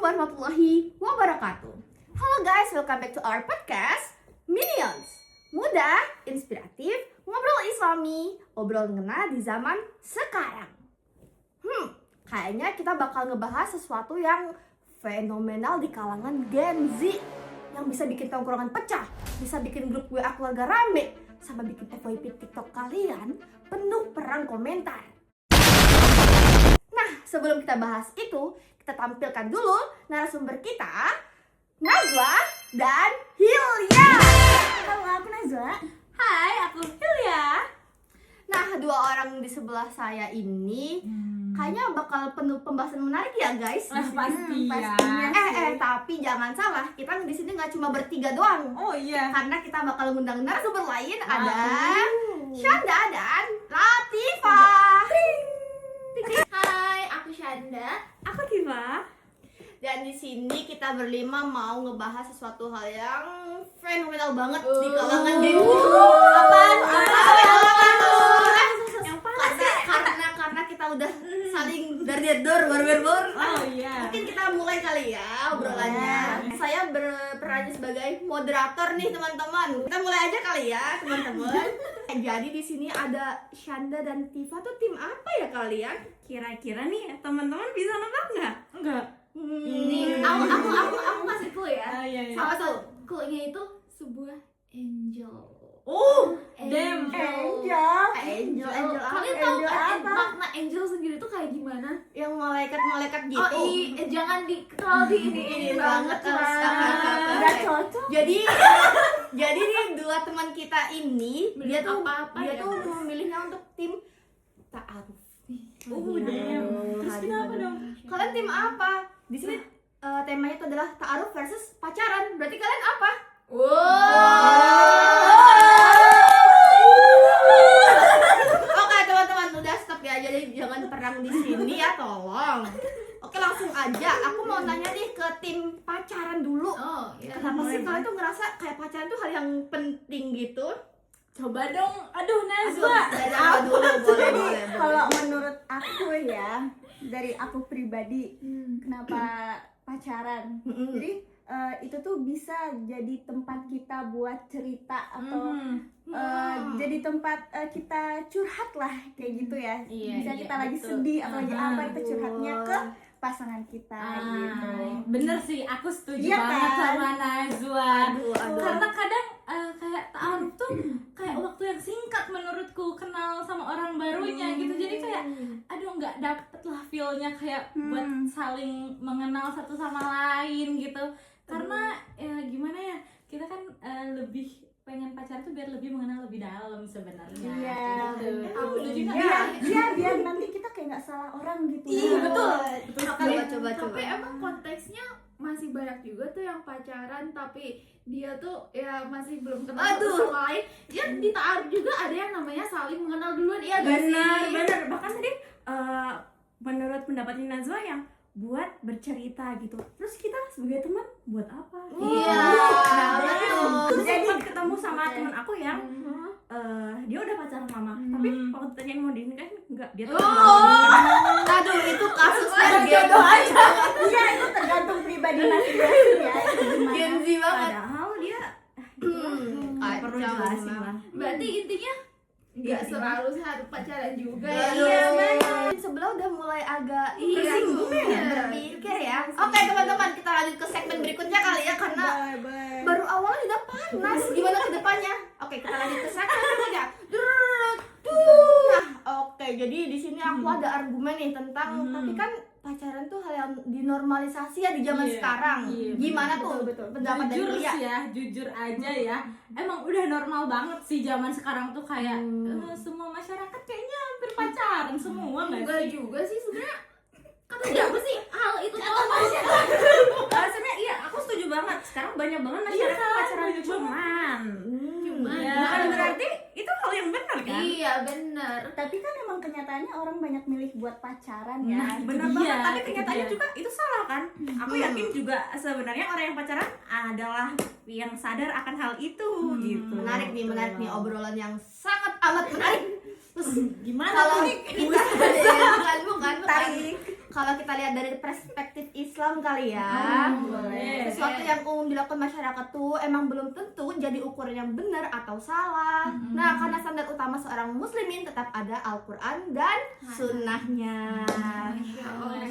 warahmatullahi wabarakatuh. Halo guys, welcome back to our podcast Minions. Mudah, inspiratif, ngobrol islami, obrolan ngena di zaman sekarang. Kayaknya kita bakal ngebahas sesuatu yang fenomenal di kalangan Gen Z, yang bisa bikin tongkrongan pecah, bisa bikin grup WA keluarga rame, sama bikin FYP TikTok kalian penuh perang komentar. Nah, sebelum kita bahas itu, kita tampilkan dulu narasumber kita, Najwa dan Hilya. Halo, aku Najwa. Hai, aku Hilya. Nah, dua orang di sebelah saya ini kayaknya bakal penuh pembahasan menarik ya, guys. Pasti ya. Tapi jangan salah, kita di sini nggak cuma bertiga doang. Oh iya. Karena kita bakal ngundang narasumber lain, ada Shanda dan Latifa. Hai, aku Shanda. Aku Tifa. Dan di sini kita berlima mau ngebahas sesuatu hal yang fenomenal banget di kalangan Gen Z. Apaan? Yang karena kita udah saling dar-dar bar-bar. Oh iya. Mungkin kita mulai kali ya obrolannya. Saya berperan sebagai moderator nih, teman-teman. Kita mulai aja kali ya, teman-teman. Jadi di sini ada Shanda dan Tifa tuh tim apa ya kalian? Kira-kira nih teman-teman bisa nebak nggak? Enggak. Nih, aku kasih clue ya. Ah, iya. Apa tuh? Clue-nya itu sebuah angel. Oh, Angel. Angel Kalian tahu angel kan apa? makna angel sendiri tuh kayak gimana? Yang malaikat-malaikat gitu. Oh jangan terlalu di ini banget lah. Nggak cocok. Jadi nih dua teman kita ini dia tuh memilihnya untuk tim ta'aruf. Terus kenapa dong? Kalian tim apa? Di sini temanya itu adalah ta'aruf versus pacaran. Berarti kalian apa? Oke teman-teman, udah stop ya. Jadi jangan perang di sini ya, tolong. Oke, langsung aja. Aku mau nanya nih ke tim pacaran dulu. Oh, ya. Kenapa sih kalian tuh ngerasa kayak pacaran tuh hal yang penting gitu? Coba dong. Aduh, Aduh, Najwa. dari apa dulu? Boleh. Kalau menurut aku ya, dari aku pribadi, kenapa pacaran? Jadi itu tuh bisa jadi tempat kita buat cerita atau jadi tempat kita curhat lah kayak gitu ya. Bisa kita lagi betul. sedih atau lagi apa, itu curhatnya ke pasangan kita gitu. Bener sih, aku setuju Iya banget kan? sama Najwa. Aduh. Karena kadang kayak ta'aruf tuh kayak waktu yang singkat menurutku kenal sama orang barunya gitu. Jadi kayak aduh nggak dapet lah feel-nya kayak buat saling mengenal satu sama lain gitu. Karena ya gimana ya, kita kan lebih pengen pacaran tuh biar lebih mengenal lebih dalam sebenarnya. Iya, gitu. Aku setuju nggak? biar nanti kita kayak nggak salah orang gitu. Iya, betul. Coba. Tapi emang konteksnya masih banyak juga tuh yang pacaran tapi dia tuh ya masih belum kenal satu sama lain. Ya di ta'aruf juga ada yang namanya saling mengenal duluan. Iya gak sih? Benar. Bahkan tadi menurut pendapatnya Najwa yang buat bercerita gitu. Terus kita sebagai teman buat apa? Iya. Terus sempat ketemu sama teman aku yang dia udah pacaran lama, tapi waktu tanyain mau dinikahin enggak, dia tuh Aduh, itu kasusnya Jodoh aja. Iya, itu tergantung pribadi masing-masing ya. Gen Z banget. padahal dia Perlu jelasin lah. Berarti intinya nggak selalu harus pacaran juga ya. Iya, benar. Sebelah udah mulai agak Tersinggung ya. berpikir ya. Oke, teman-teman, kita lanjut ke segmen berikutnya kali ya, karena baru awalnya udah panas. Gimana ke depannya? Oke, kita lanjut ke segmen berikutnya. Nah, oke, jadi di sini aku ada argumen nih tentang tapi kan pacaran tuh hal yang dinormalisasi ya di zaman sekarang. Iya, Gimana tuh pendapat dari jujur Lia? sih ya, jujur aja ya, emang udah normal banget sih zaman sekarang tuh kayak semua masyarakat kayaknya hampir pacaran semua nggak Enggak sih? juga sih sebenarnya. Kata siapa sih hal itu normal? Sebenarnya iya, aku setuju banget. Sekarang banyak banget masyarakat pacaran cuman Ya. bukan berarti itu hal yang benar kan? Iya benar. Tapi kan emang kenyataannya orang banyak milih buat pacaran ya. Nah, benar itu banget. dia, Tapi itu kenyataannya dia. juga itu salah kan? Aku yakin juga sebenarnya orang yang pacaran adalah yang sadar akan hal itu gitu. Menarik nih obrolan yang sangat amat menarik. Terus Gimana kalau nih? kita bukan Tarik. kalau kita lihat dari perspektif Islam kali ya, boleh. sesuatu yang umum dilakukan masyarakat tuh emang belum tentu jadi ukuran yang benar atau salah. Nah, karena standar utama seorang muslimin tetap ada Al-Quran dan sunnahnya.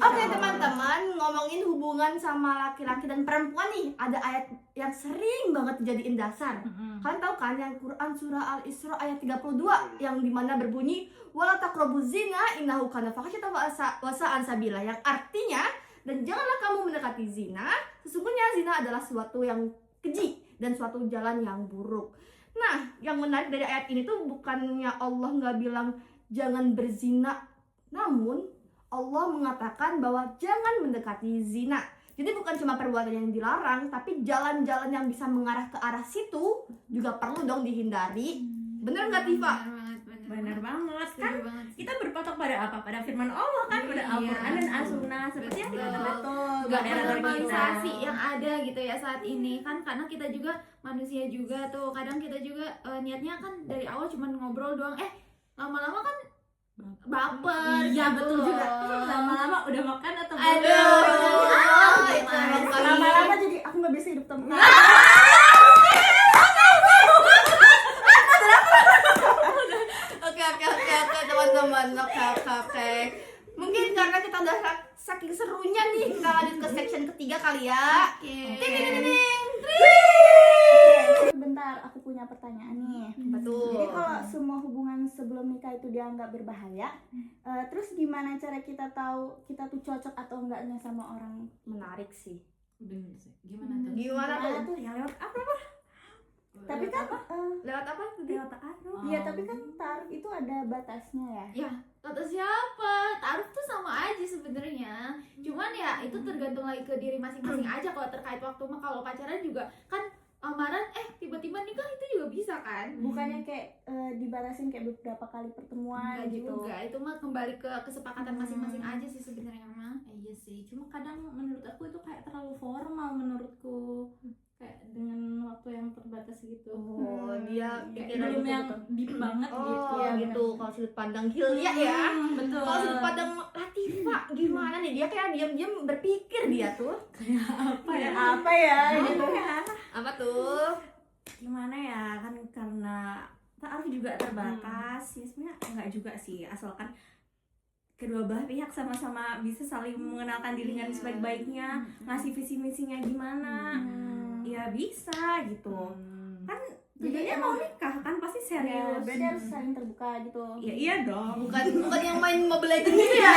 Oke teman-teman, ngomongin hubungan sama laki-laki dan perempuan nih, ada ayat yang sering banget dijadiin dasar. Kalian tahu kan yang Quran surah Al-Isra ayat 32 yang dimana berbunyi wala taqrabuz zina innahu kana fahisyatan wa sa'an sabila, yang artinya dan janganlah kamu mendekati zina, sesungguhnya zina adalah suatu yang keji dan suatu jalan yang buruk. Nah, yang menarik dari ayat ini tuh bukannya Allah nggak bilang jangan berzina, namun Allah mengatakan bahwa jangan mendekati zina. Jadi bukan cuma perbuatan yang dilarang, tapi jalan-jalan yang bisa mengarah ke arah situ juga perlu dong dihindari. Bener nggak Tifa? Benar banget kan, Setuju banget sih. kita berpatok pada apa? Pada firman Allah kan, pada Al-Quran dan As-Sunnah, seperti yang dikatakan Gak moderator kita. normalisasi yang ada gitu ya saat ini kan, karena kita juga manusia juga tuh, kadang kita juga niatnya kan dari awal cuma ngobrol doang, lama-lama kan baper. Iya, gitu betul loh. juga. Lama-lama udah makan atau belum? Aduh, itu emang kali. Lama-lama jadi aku nggak bisa hidup tanpa Oke teman-teman. Oke. Mungkin karena kita udah saking serunya nih, kita lanjut ke section ketiga kali ya. Ting ting ting ting. Oke, bentar, aku punya pertanyaan nih. Betul. Jadi kalau semua hubungan sebelum nikah itu dianggap berbahaya, terus gimana cara kita tahu kita tuh cocok atau enggaknya sama orang? Menarik sih. Bener sih. Gimana tuh? Gimana tuh? Yang lewat apa? Tapi kan, Lewat apa? Lewat ta'aruf. iya tapi kan taruh itu ada batasnya ya. Ya, kata siapa? Taruh tuh sama aja sebenarnya. Cuman ya itu tergantung lagi ke diri masing-masing aja. Kalau terkait waktu mah, kalau pacaran juga kan lamaran tiba-tiba nikah itu juga bisa kan? Bukannya kayak dibatasin kayak beberapa kali pertemuan Enggak gitu. juga, itu mah kembali ke kesepakatan masing-masing aja sih sebenarnya mah. Iya sih, cuma kadang menurut aku itu kayak terlalu formal menurutku, kayak dengan waktu yang terbatas gitu. Oh, dia Kayak pikiran belum gitu. yang deep banget gitu. Oh, Iya, gitu. Kalau sudut pandang Hilya ya. Betul. Kalau sudut pandang Latifa gimana nih? Dia kayak diam-diam berpikir dia tuh. apa ya? Apa ya? Gitu ya. Apa tuh? Gimana ya, kan karena ta'aruf juga terbatas. Ya sebenarnya enggak juga sih, asalkan kedua belah pihak sama-sama bisa saling mengenalkan diri dengan sebaik-baiknya, ngasih visi misinya gimana, ya bisa gitu. Kan jadinya mau nikah kan pasti Ya, serius. berarti harus saling terbuka gitu. Ya iya dong. Bukan yang main Mobile Legends gitu ya.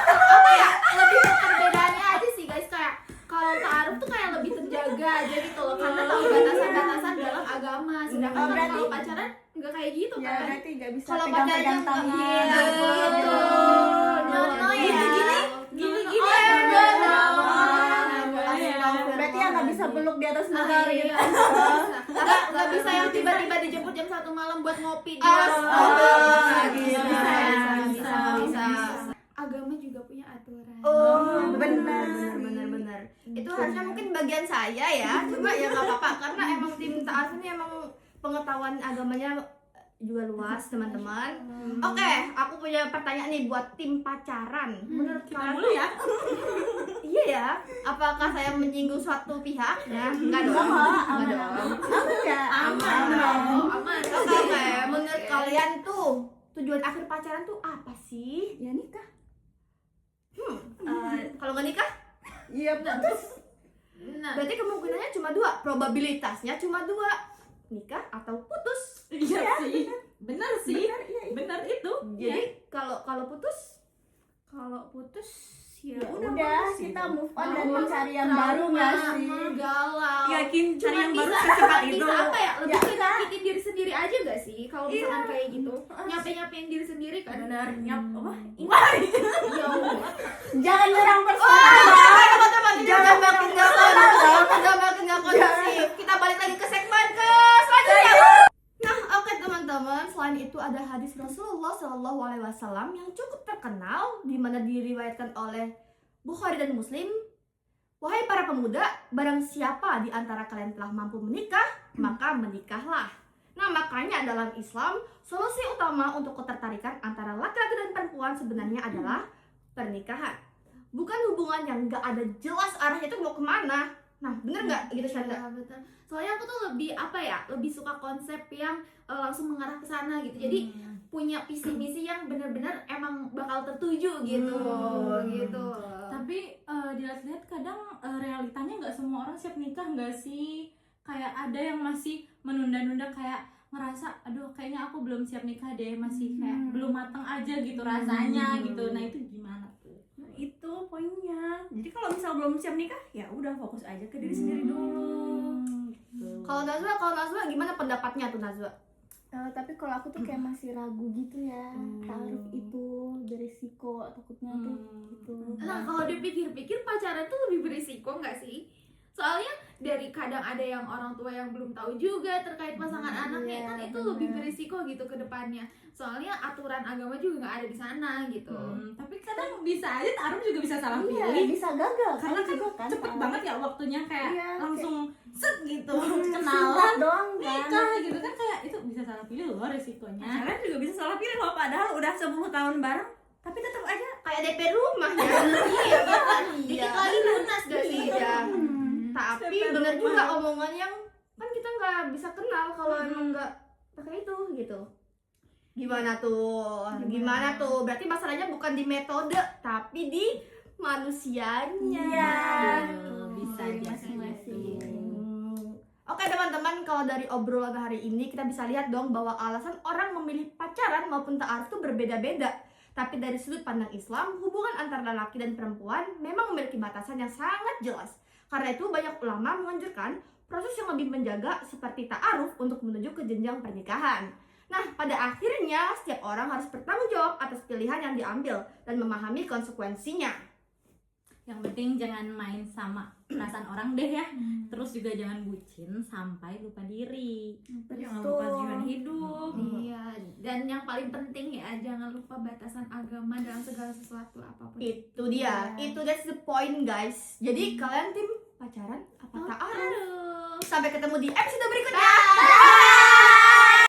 Apa ya? Lebih ke perbedaannya aja sih guys, kayak kalau ta'aruf tuh kayak lebih terjaga aja gitu loh, karena tahu batasan-batasan dalam agama. Sedangkan Oh, kan berarti- kalau pacaran nggak kayak gitu Ya kan. berarti nggak bisa Kalau pegang-pegang pacarnya tangan. iya, gitu. No, ya. Gini-gini Oh, ya. enggak No. dong. Berarti yang nggak bisa peluk di atas Nah, motor iya. gitu. Nggak bisa yang tiba-tiba dijemput jam 1 malam buat ngopi di Astaga, bisa. bisa. Agama juga punya aturan. Oh, benar. benar. Itu harusnya mungkin bagian saya ya. Cuma ya nggak apa-apa karena emang tim ta'aruf ini emang pengetahuan agamanya juga luas, teman-teman. Oke, aku punya pertanyaan nih buat tim pacaran. Menurut kalian Dulu ya. iya ya? Apakah saya menyinggung suatu pihak? Ya, enggak dong. Enggak dong. Ya, Aman. Aman. Oke, menurut kalian tuh tujuan akhir pacaran tuh apa sih? ya nikah. Kalau nggak nikah, Iya putus. Nah, berarti kemungkinannya cuma dua, probabilitasnya cuma dua, nikah atau putus. Iya sih. Bener sih. Benar, iya, iya. Bener itu. Jadi kalau putus, Kalau putus ya Udah, bagus kita gitu. move on dan mencari yang baru nggak sih? galau. Yakin cari Cuma yang baru bisa, secepat itu. bisa apa ya? Lebih Ya. ke nyakitin diri sendiri aja gak sih? Kalau misalkan Iya. kayak gitu, nyampe-nyampein diri sendiri kan. Benar nyap apa? Ya Allah. Jangan nyerang oh, personal. teman-teman, ini udah makin nggak kondusif. Kita balik lagi ke segmen ke selanjutnya. Nah, oke teman-teman, selain itu ada hadis Rasulullah SAW yang cukup terkenal, di mana diriwayatkan oleh Bukhari dan Muslim. Wahai para pemuda, barang siapa di antara kalian telah mampu menikah, maka menikahlah. Nah, makanya dalam Islam, solusi utama untuk ketertarikan antara laki-laki dan perempuan sebenarnya adalah pernikahan. Bukan hubungan yang nggak ada jelas arahnya itu mau kemana. Nah, bener nggak gitu Shanda? Iya, betul. Soalnya aku tuh lebih lebih suka konsep yang langsung mengarah ke sana gitu. Jadi punya visi misi yang benar-benar emang bakal tertuju gitu. Gitu. Tapi dilihat-lihat kadang realitanya nggak semua orang siap nikah nggak sih? Kayak ada yang masih menunda-nunda, kayak ngerasa aduh kayaknya aku belum siap nikah deh, masih kayak belum matang aja gitu rasanya gitu. Nah itu gimana tuh? Nah, itu poinnya. Jadi kalau misal belum siap nikah, ya udah fokus aja ke diri sendiri dulu. Kalau Nazwa gimana pendapatnya tuh Nazwa? Tapi kalau aku tuh kayak masih ragu gitu ya, ta'aruf itu berisiko, takutnya tuh gitu. Nah, kalau dipikir-pikir pacaran tuh lebih berisiko nggak sih? Soalnya dari kadang ada yang orang tua yang belum tahu juga terkait pasangan anaknya, kan itu lebih berisiko gitu ke depannya. Soalnya aturan agama juga nggak ada di sana gitu. Tapi kadang bisa aja ta'aruf juga bisa salah Iya, pilih. bisa gagal Karena kan juga kan cepet ta'aruf. banget ya waktunya, kayak Iya, langsung set gitu, Singkat kenalan, doang kan. nikah gitu kan, kayak itu bisa salah pilih loh resikonya. Pacaran juga bisa salah pilih loh, padahal udah 10 tahun bareng, tapi tetap aja Kayak DP rumah ya. Iya, Dikit lagi lunas gak sih? Iya. Tapi DP bener rumah. juga omongan yang kan kita nggak bisa kenal kalau emang nggak pakai itu gitu. Gimana tuh? Berarti masalahnya bukan di metode, tapi di manusianya. Iya. Bisa Dari aja masing-masing. Oke teman-teman, kalau dari obrolan hari ini kita bisa lihat dong bahwa alasan orang memilih pacaran maupun ta'aruf itu berbeda-beda. Tapi dari sudut pandang Islam, hubungan antara laki dan perempuan memang memiliki batasan yang sangat jelas. Karena itu banyak ulama menganjurkan proses yang lebih menjaga seperti ta'aruf untuk menuju ke jenjang pernikahan. Nah, pada akhirnya setiap orang harus bertanggung jawab atas pilihan yang diambil dan memahami konsekuensinya. Yang penting jangan main sama perasaan orang deh ya. Terus juga jangan bucin sampai lupa diri. jangan lupa tujuan hidup. Iya, dan yang paling penting ya, jangan lupa batasan agama dalam segala sesuatu apapun. Itu dia, that's the point guys. Jadi kalian tim pacaran apa ta'aruf? Aduh. Sampai ketemu di episode berikutnya.